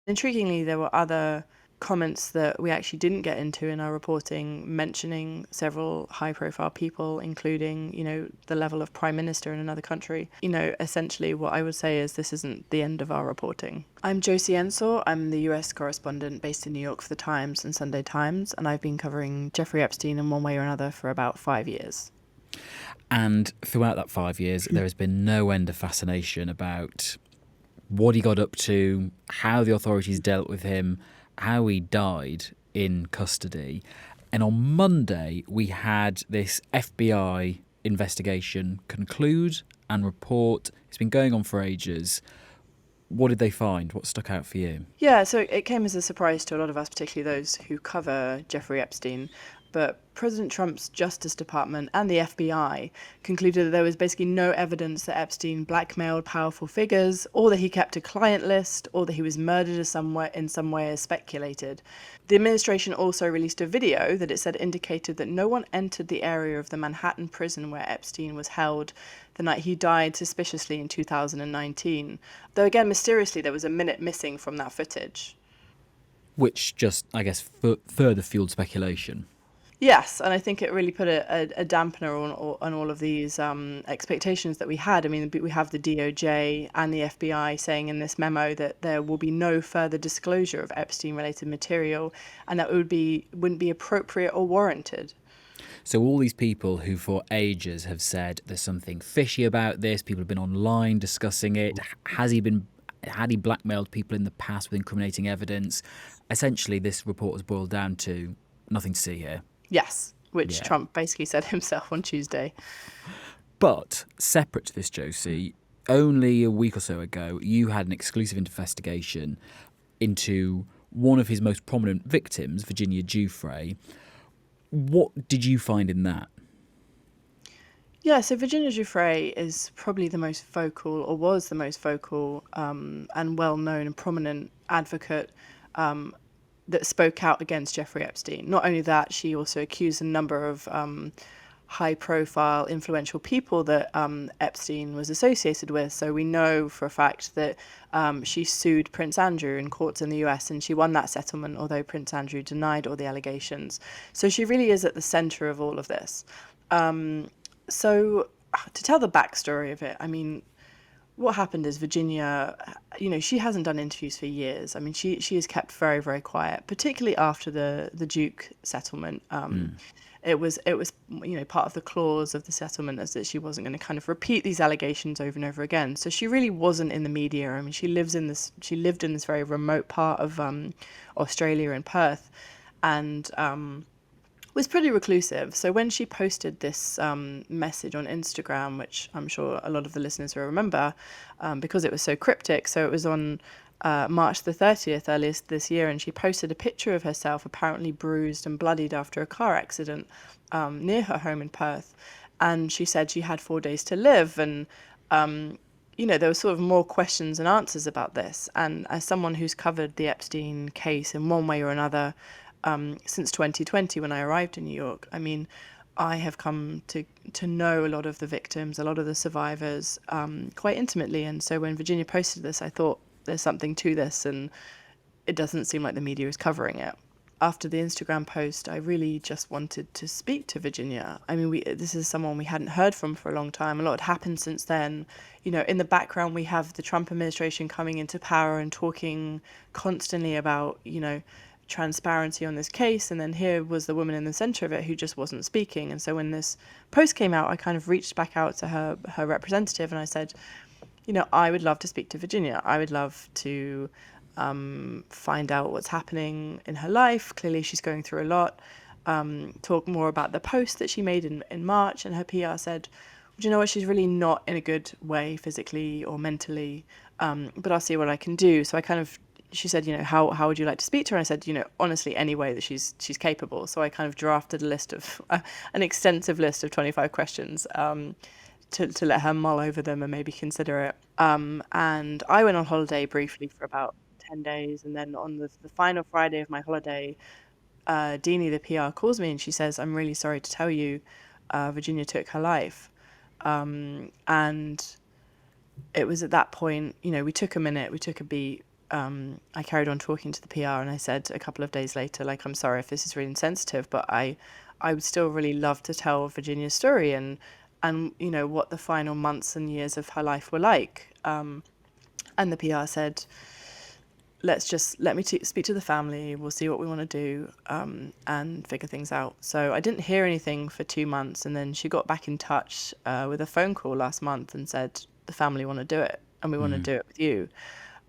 Intriguingly, there were other comments that we actually didn't get into in our reporting, mentioning several high-profile people, including, the level of prime minister in another country. Essentially what I would say is this isn't the end of our reporting. I'm Josie Ensor. I'm the US correspondent based in New York for The Times and Sunday Times, and I've been covering Jeffrey Epstein in one way or another for about 5 years. And throughout that 5 years, there has been no end of fascination about what he got up to, how the authorities dealt with him, how he died in custody. And on Monday, we had this FBI investigation conclude and report. It's been going on for ages. What did they find? What stuck out for you? Yeah, so it came as a surprise to a lot of us, particularly those who cover Jeffrey Epstein. But President Trump's Justice Department and the FBI concluded that there was basically no evidence that Epstein blackmailed powerful figures, or that he kept a client list, or that he was murdered in some way as speculated. The administration also released a video that it said indicated that no one entered the area of the Manhattan prison where Epstein was held the night he died suspiciously in 2019. Though again, mysteriously, there was a minute missing from that footage. Which just, I guess, further fueled speculation. Yes, and I think it really put a dampener on all of these expectations that we had. I mean, we have the DOJ and the FBI saying in this memo that there will be no further disclosure of Epstein-related material, and that wouldn't be appropriate or warranted. So all these people who for ages have said there's something fishy about this, people have been online discussing it. Had he blackmailed people in the past with incriminating evidence? Essentially, this report has boiled down to nothing to see here. Yes, which Yeah. Trump basically said himself on Tuesday. But separate to this, Josie, only a week or so ago, you had an exclusive investigation into one of his most prominent victims, Virginia Giuffre. What did you find in that? Yeah, so Virginia Giuffre is probably the most vocal, or was the most vocal, and well-known and prominent advocate that spoke out against Jeffrey Epstein. Not only that, she also accused a number of high-profile, influential people that Epstein was associated with. So we know for a fact that she sued Prince Andrew in courts in the US, and she won that settlement, although Prince Andrew denied all the allegations. So she really is at the center of all of this. So to tell the backstory of it, I mean, what happened is Virginia, she hasn't done interviews for years. I mean, she has kept very, very quiet, particularly after the Duke settlement. It was part of the clause of the settlement is that she wasn't going to kind of repeat these allegations over and over again. So she really wasn't in the media. I mean, she lived in this very remote part of Australia in Perth, and was pretty reclusive. So when she posted this message on Instagram, which I'm sure a lot of the listeners will remember, because it was so cryptic, so it was on March the 30th earlier this year, and she posted a picture of herself apparently bruised and bloodied after a car accident near her home in Perth. And she said she had 4 days to live, and there were sort of more questions and answers about this. And as someone who's covered the Epstein case in one way or another since 2020, when I arrived in New York, I mean, I have come to know a lot of the victims, a lot of the survivors quite intimately. And so when Virginia posted this, I thought there's something to this, and it doesn't seem like the media is covering it. After the Instagram post, I really just wanted to speak to Virginia. I mean, this is someone we hadn't heard from for a long time. A lot had happened since then. In the background, we have the Trump administration coming into power and talking constantly about, transparency on this case, and then here was the woman in the center of it who just wasn't speaking. And so when this post came out, I kind of reached back out to her representative, and I said, I would love to speak to Virginia. I would love to find out what's happening in her life. Clearly she's going through a lot. Talk more about the post that she made in March. And her PR said, well, you know what, she's really not in a good way physically or mentally, but I'll see what I can do. So she said, how would you like to speak to her? And I said, honestly, any way that she's capable. So I kind of drafted an extensive list of 25 questions to let her mull over them and maybe consider it. And I went on holiday briefly for about 10 days. And then on the final Friday of my holiday, Deanie, the PR, calls me and she says, I'm really sorry to tell you, Virginia took her life. And it was at that point, we took a minute, we took a beat. I carried on talking to the PR, and I said a couple of days later, like, I'm sorry if this is really insensitive, but I would still really love to tell Virginia's story, and what the final months and years of her life were like. And the PR said, let me speak to the family. We'll see what we want to do, and figure things out. So I didn't hear anything for 2 months, and then she got back in touch with a phone call last month and said the family want to do it, and we want to do it with you.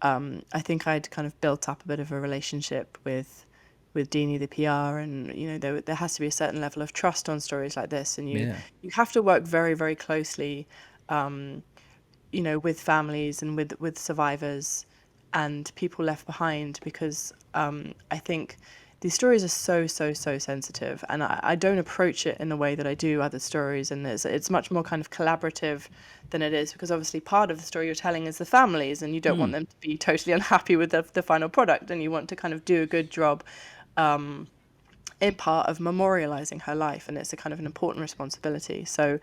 I think I'd kind of built up a bit of a relationship with Deanie, the PR, and there has to be a certain level of trust on stories like this, and you Yeah. you have to work very, very closely, with families and with survivors and people left behind, because I think these stories are so, so, so sensitive, and I don't approach it in the way that I do other stories, and it's much more kind of collaborative than it is, because obviously part of the story you're telling is the families, and you don't want them to be totally unhappy with the final product, and you want to kind of do a good job in part of memorializing her life, and it's a kind of an important responsibility. So,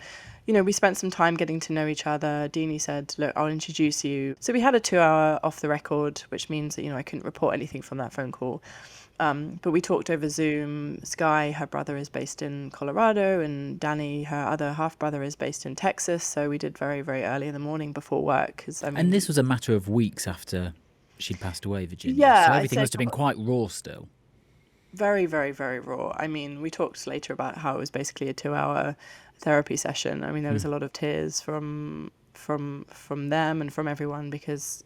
we spent some time getting to know each other. Deanie said, look, I'll introduce you. So we had a 2 hour off the record, which means that, I couldn't report anything from that phone call. But we talked over Zoom. Sky, her brother, is based in Colorado, and Danny, her other half brother, is based in Texas. So we did very, very early in the morning before work. 'Cause, And this was a matter of weeks after she'd passed away, Virginia. yeah, So I everything said must have been quite raw still. very, very, very raw. I mean, we talked later about how it was basically a 2 hour therapy session. I mean, there was a lot of tears from them and from everyone, because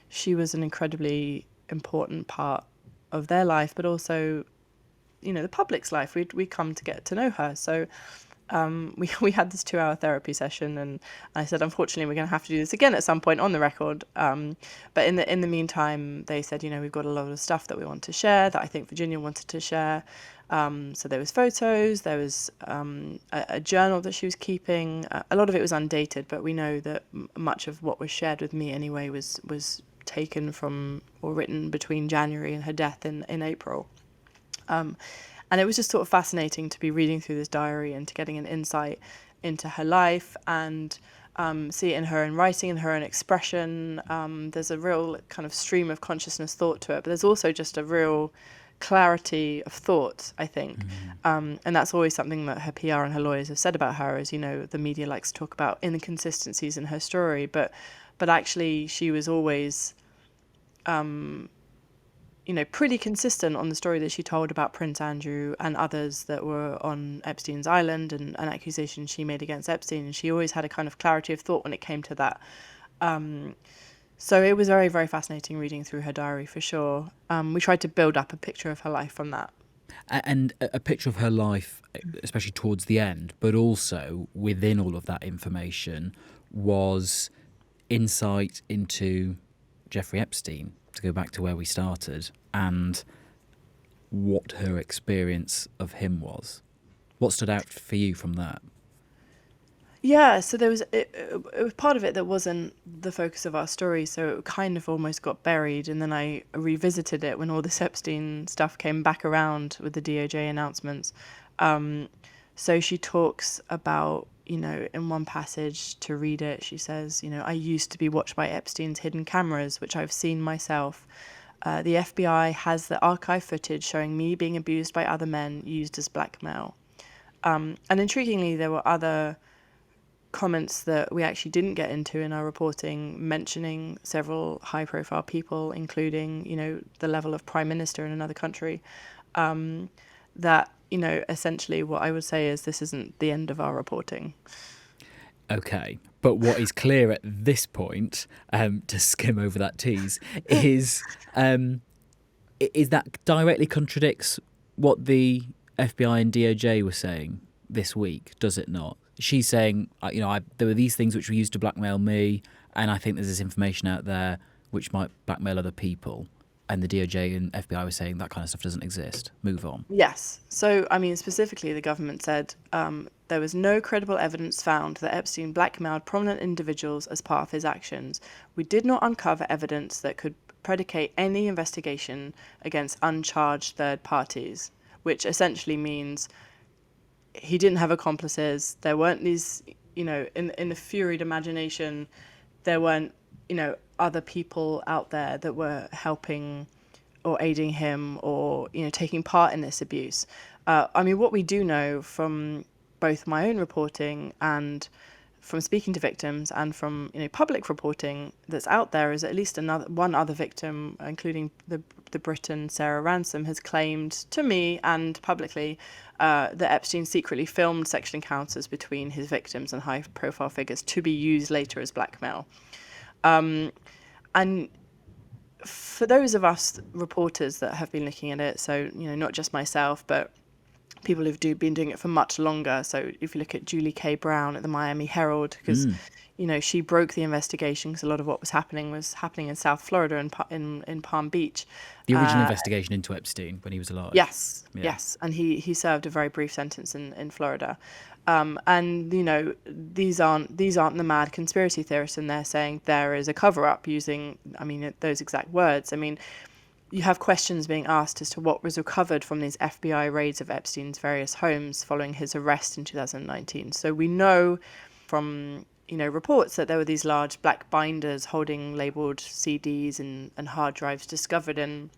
she was an incredibly important part of their life, but also the public's life. We come to get to know her, so we had this 2 hour therapy session, and I said, unfortunately, we're going to have to do this again at some point on the record. But in the meantime, they said, we've got a lot of stuff that we want to share, that I think Virginia wanted to share. So there was photos, there was a journal that she was keeping. A lot of it was undated, but we know that much of what was shared with me anyway was taken from or written between January and her death in April. And it was just sort of fascinating to be reading through this diary and to getting an insight into her life, and see it in her own writing, in her own expression. There's a real kind of stream of consciousness thought to it, but there's also just a real clarity of thought, I think. And that's always something that her PR and her lawyers have said about her, is, the media likes to talk about inconsistencies in her story, but actually she was always pretty consistent on the story that she told about Prince Andrew and others that were on Epstein's island, and accusations she made against Epstein. And she always had a kind of clarity of thought when it came to that. So it was very, very fascinating reading through her diary, for sure. We tried to build up a picture of her life from that. And a picture of her life, especially towards the end, but also within all of that information was insight into Jeffrey Epstein, to go back to where we started, and what her experience of him was. What stood out for you from that? Yeah, so there was it was part of it that wasn't the focus of our story, so it kind of almost got buried, and then I revisited it when all this Epstein stuff came back around with the DOJ announcements. So she talks about, in one passage, to read it, she says, I used to be watched by Epstein's hidden cameras, which I've seen myself. The FBI has the archive footage showing me being abused by other men used as blackmail. And intriguingly, there were other comments that we actually didn't get into in our reporting, mentioning several high-profile people, including, the level of prime minister in another country, that, essentially what I would say is this isn't the end of our reporting. Okay, but what is clear at this point, to skim over that tease, is that directly contradicts what the FBI and DOJ were saying this week, does it not? She's saying, there were these things which were used to blackmail me, and I think there's this information out there which might blackmail other people. And the DOJ and FBI were saying that kind of stuff doesn't exist. Move on. Yes. So, specifically, the government said there was no credible evidence found that Epstein blackmailed prominent individuals as part of his actions. We did not uncover evidence that could predicate any investigation against uncharged third parties, which essentially means he didn't have accomplices. There weren't these, in the furied imagination, there weren't, other people out there that were helping or aiding him or, taking part in this abuse. What we do know from both my own reporting and from speaking to victims and from public reporting that's out there is at least one other victim, including the Briton Sarah Ransom, has claimed to me and publicly that Epstein secretly filmed sexual encounters between his victims and high-profile figures to be used later as blackmail. And for those of us reporters that have been looking at it, so not just myself, but people who've been doing it for much longer. So if you look at Julie K. Brown at the Miami Herald, because she broke the investigation because a lot of what was happening in South Florida and in Palm Beach. The original investigation into Epstein when he was alive. Yes, yes, and he served a very brief sentence in Florida. And these aren't the mad conspiracy theorists, and they're saying there is a cover up using those exact words. You have questions being asked as to what was recovered from these FBI raids of Epstein's various homes following his arrest in 2019. So we know from reports that there were these large black binders holding labeled CDs and hard drives discovered in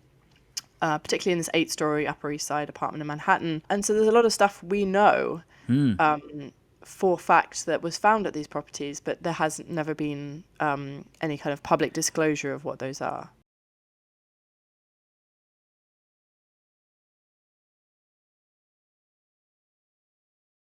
particularly in this 8-story Upper East Side apartment in Manhattan. And so there's a lot of stuff we know for fact that was found at these properties, but there has never been any kind of public disclosure of what those are.